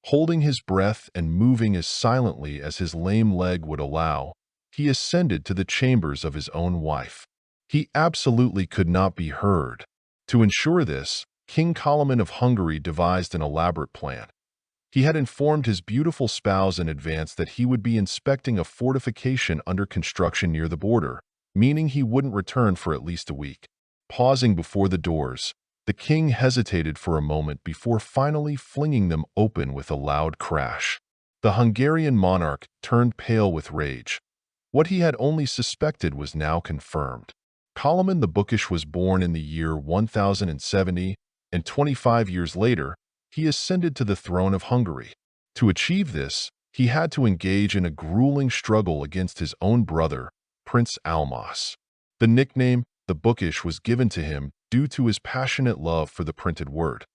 Holding his breath and moving as silently as his lame leg would allow, he ascended to the chambers of his own wife. He absolutely could not be heard. To ensure this, King Kalaman of Hungary devised an elaborate plan. He had informed his beautiful spouse in advance that he would be inspecting a fortification under construction near the border, meaning he wouldn't return for at least a week. Pausing before the doors, the king hesitated for a moment before finally flinging them open with a loud crash. The Hungarian monarch turned pale with rage. What he had only suspected was now confirmed. Kalaman the Bookish was born in the year 1070, and 25 years later, he ascended to the throne of Hungary. To achieve this, he had to engage in a grueling struggle against his own brother, Prince Almas. The nickname, the Bookish, was given to him due to his passionate love for the printed word.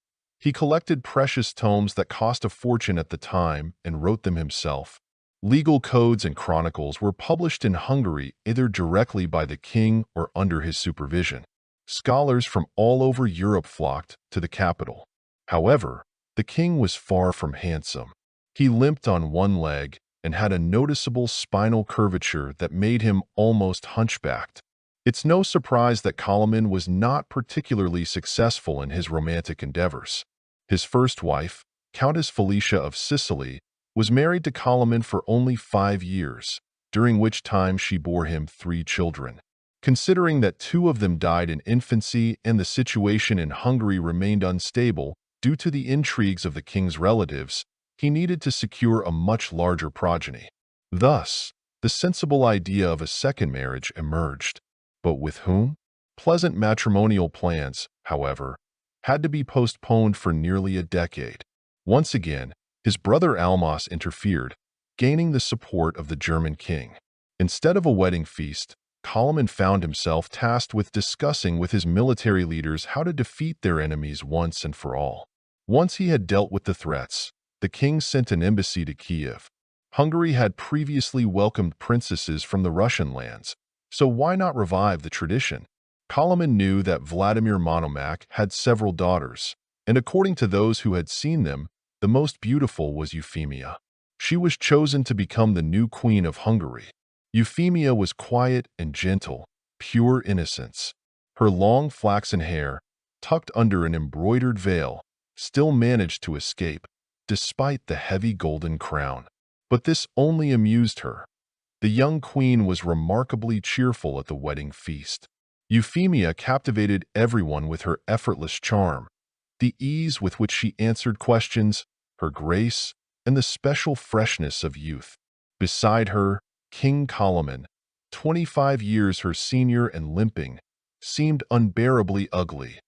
He collected precious tomes that cost a fortune at the time and wrote them himself. Legal codes and chronicles were published in Hungary either directly by the king or under his supervision. Scholars from all over Europe flocked to the capital. However, the king was far from handsome. He limped on one leg and had a noticeable spinal curvature that made him almost hunchbacked. It's no surprise that Kalaman was not particularly successful in his romantic endeavors. His first wife, Countess Felicia of Sicily, was married to Kalaman for only 5 years, during which time she bore him 3 children. Considering that 2 of them died in infancy and the situation in Hungary remained unstable due to the intrigues of the king's relatives, he needed to secure a much larger progeny. Thus, the sensible idea of a second marriage emerged. But with whom? Pleasant matrimonial plans, however, had to be postponed for nearly a decade. Once again, his brother Almas interfered, gaining the support of the German king. Instead of a wedding feast, Kalaman found himself tasked with discussing with his military leaders how to defeat their enemies once and for all. Once he had dealt with the threats, the king sent an embassy to Kiev. Hungary had previously welcomed princesses from the Russian lands, so why not revive the tradition? Kalaman knew that Vladimir Monomac had several daughters, and according to those who had seen them, the most beautiful was Euphemia. She was chosen to become the new queen of Hungary. Euphemia was quiet and gentle, pure innocence. Her long flaxen hair, tucked under an embroidered veil, still managed to escape, despite the heavy golden crown. But this only amused her. The young queen was remarkably cheerful at the wedding feast. Euphemia captivated everyone with her effortless charm, the ease with which she answered questions, her grace, and the special freshness of youth. Beside her, King Kalaman, 25 years her senior and limping, seemed unbearably ugly,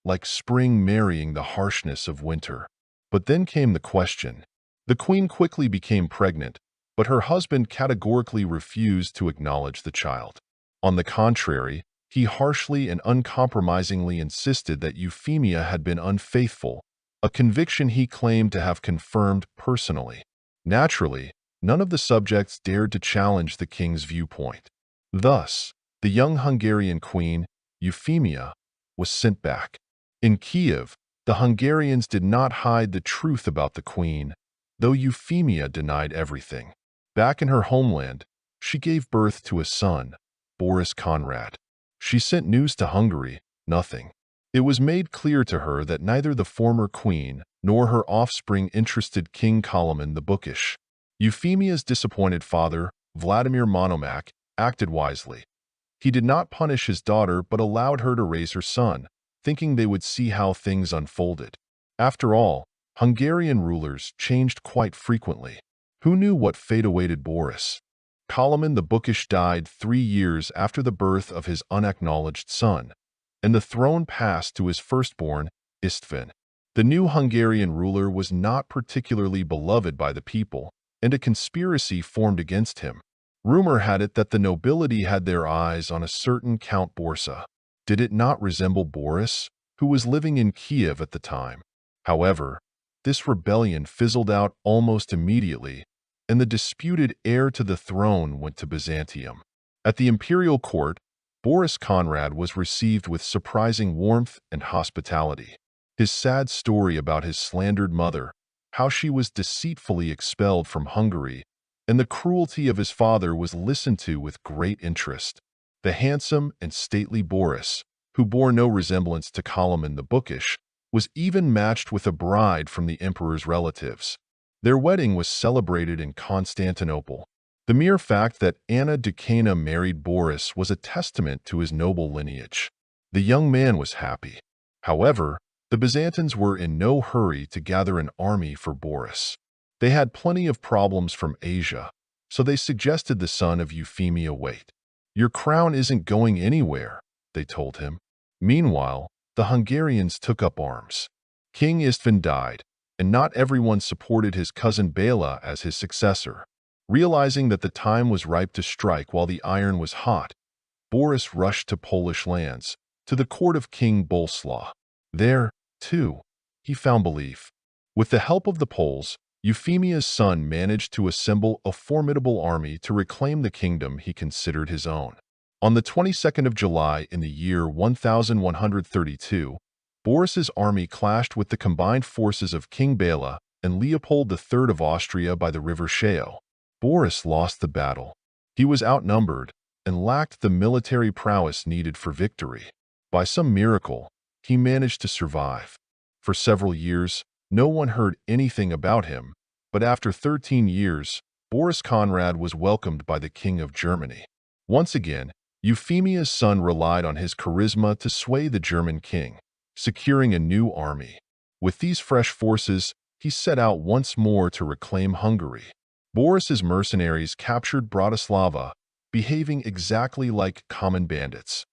like spring marrying the harshness of winter. But then came the question. The queen quickly became pregnant, but her husband categorically refused to acknowledge the child. On the contrary, he harshly and uncompromisingly insisted that Euphemia had been unfaithful, a conviction he claimed to have confirmed personally. Naturally, none of the subjects dared to challenge the king's viewpoint. Thus, the young Hungarian queen, Euphemia, was sent back. In Kiev, the Hungarians did not hide the truth about the queen, though Euphemia denied everything. Back in her homeland, she gave birth to a son, Boris Konrad. She sent news to Hungary, nothing. It was made clear to her that neither the former queen nor her offspring interested King Kalaman the Bookish. Euphemia's disappointed father, Vladimir Monomac, acted wisely. He did not punish his daughter but allowed her to raise her son, thinking they would see how things unfolded. After all, Hungarian rulers changed quite frequently. Who knew what fate awaited Boris? Kalaman the Bookish died 3 years after the birth of his unacknowledged son, and the throne passed to his firstborn, István. The new Hungarian ruler was not particularly beloved by the people, and a conspiracy formed against him. Rumor had it that the nobility had their eyes on a certain Count Borsa. Did it not resemble Boris, who was living in Kiev at the time? However, this rebellion fizzled out almost immediately, and the disputed heir to the throne went to Byzantium. At the imperial court, Boris Konrad was received with surprising warmth and hospitality. His sad story about his slandered mother, how she was deceitfully expelled from Hungary, and the cruelty of his father was listened to with great interest. The handsome and stately Boris, who bore no resemblance to Kalaman the Bookish, was even matched with a bride from the emperor's relatives. Their wedding was celebrated in Constantinople. The mere fact that Anna Ducana married Boris was a testament to his noble lineage. The young man was happy. However, the Byzantines were in no hurry to gather an army for Boris. They had plenty of problems from Asia, so they suggested the son of Euphemia wait. "Your crown isn't going anywhere," they told him. Meanwhile, the Hungarians took up arms. King Istvan died, and not everyone supported his cousin Bela as his successor. Realizing that the time was ripe to strike while the iron was hot, Boris rushed to Polish lands, to the court of King Boleslaw. There, too, he found belief. With the help of the Poles, Euphemia's son managed to assemble a formidable army to reclaim the kingdom he considered his own. On the 22nd of July in the year 1132, Boris's army clashed with the combined forces of King Bela and Leopold III of Austria by the river Shao. Boris lost the battle. He was outnumbered and lacked the military prowess needed for victory. By some miracle, he managed to survive. For several years, no one heard anything about him, but after 13 years, Boris Konrad was welcomed by the King of Germany. Once again, Euphemia's son relied on his charisma to sway the German king, securing a new army. With these fresh forces, he set out once more to reclaim Hungary. Boris's mercenaries captured Bratislava, behaving exactly like common bandits.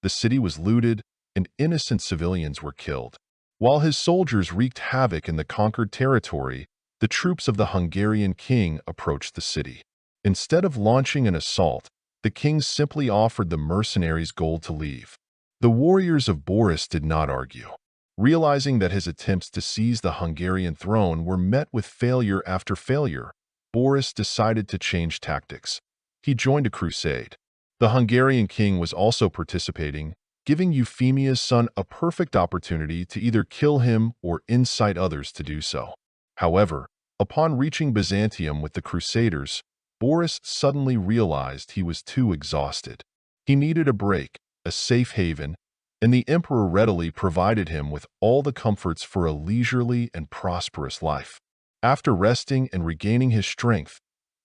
The city was looted, and innocent civilians were killed. While his soldiers wreaked havoc in the conquered territory, the troops of the Hungarian king approached the city. Instead of launching an assault, the king simply offered the mercenaries gold to leave. The warriors of Boris did not argue. Realizing that his attempts to seize the Hungarian throne were met with failure after failure, Boris decided to change tactics. He joined a crusade. The Hungarian king was also participating, giving Euphemia's son a perfect opportunity to either kill him or incite others to do so. However, upon reaching Byzantium with the Crusaders, Boris suddenly realized he was too exhausted. He needed a break, a safe haven, and the emperor readily provided him with all the comforts for a leisurely and prosperous life. After resting and regaining his strength,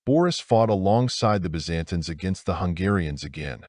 Boris fought alongside the Byzantines against the Hungarians again,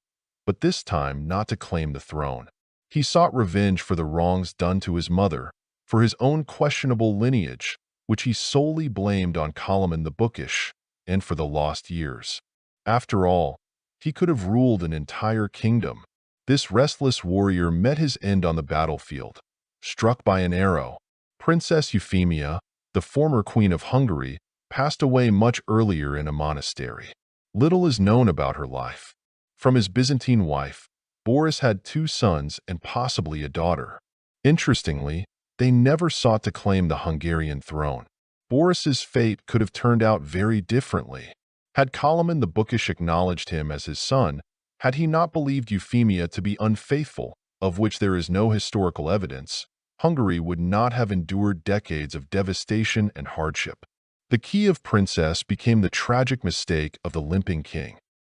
but this time not to claim the throne. He sought revenge for the wrongs done to his mother, for his own questionable lineage, which he solely blamed on Kalaman the Bookish, and for the lost years. After all, he could have ruled an entire kingdom. This restless warrior met his end on the battlefield, struck by an arrow. Princess Euphemia, the former queen of Hungary, passed away much earlier in a monastery. Little is known about her life. From his Byzantine wife, Boris had 2 sons and possibly a daughter. Interestingly, they never sought to claim the Hungarian throne. Boris's fate could have turned out very differently. Had Kalaman the Bookish acknowledged him as his son, had he not believed Euphemia to be unfaithful, of which there is no historical evidence, Hungary would not have endured decades of devastation and hardship. The Kiev princess became the tragic mistake of the limping king.